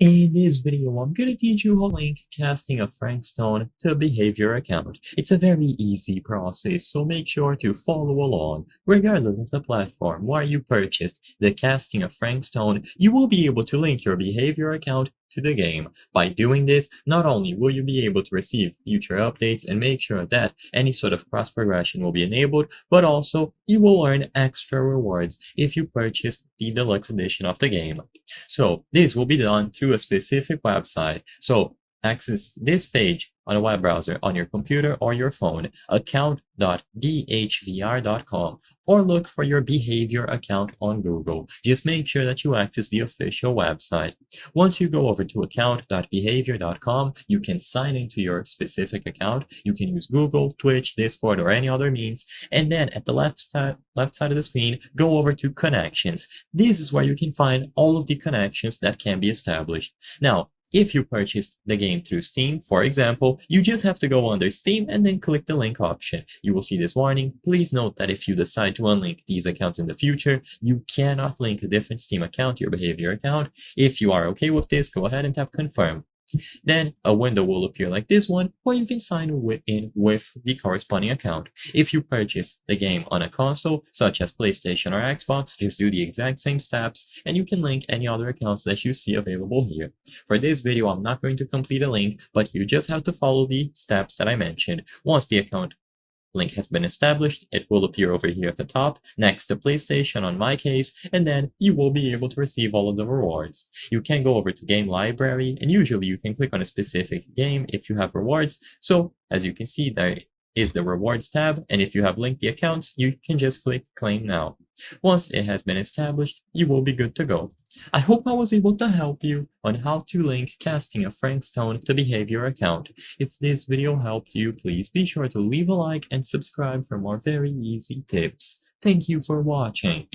In this video, I'm going to teach you how to link casting a Frankstone to a behavior account. It's a very easy process, so make sure to follow along. Regardless of the platform where you purchased the casting of Frankstone, you will be able to link your behavior account to the game. By doing this, not only will you be able to receive future updates and make sure that any sort of cross progression will be enabled, but also you will earn extra rewards if you purchase the deluxe edition of the game. So this will be done through a specific website. So access this page on a web browser on your computer or your phone, account.bhvr.com, or look for your behavior account on Google. Just make sure that you access the official website. Once you go over to account.behavior.com, you can sign into your specific account. You can use Google, Twitch, Discord, or any other means. And then at the left side of the screen, go over to connections. This is where you can find all of the connections that can be established. Now, if you purchased the game through Steam, for example, you just have to go under Steam and then click the link option. You will see this warning. Please note that if you decide to unlink these accounts in the future, you cannot link a different Steam account to your behavior account. If you are okay with this, go ahead and tap confirm. Then a window will appear like this one, where you can sign in with the corresponding account. If you purchase the game on a console, such as PlayStation or Xbox, just do the exact same steps, and you can link any other accounts that you see available here. For this video, I'm not going to complete a link, but you just have to follow the steps that I mentioned. Once the account link has been established, it will appear over here at the top, next to PlayStation on my case, and then you will be able to receive all of the rewards. You can go over to Game Library, and usually you can click on a specific game if you have rewards. So, as you can see, there is the Rewards tab, and if you have linked the accounts, you can just click Claim Now. Once it has been established, you will be good to go. I hope I was able to help you on how to link casting a Frankstone to behavior account. If this video helped you, please be sure to leave a like and subscribe for more very easy tips. Thank you for watching.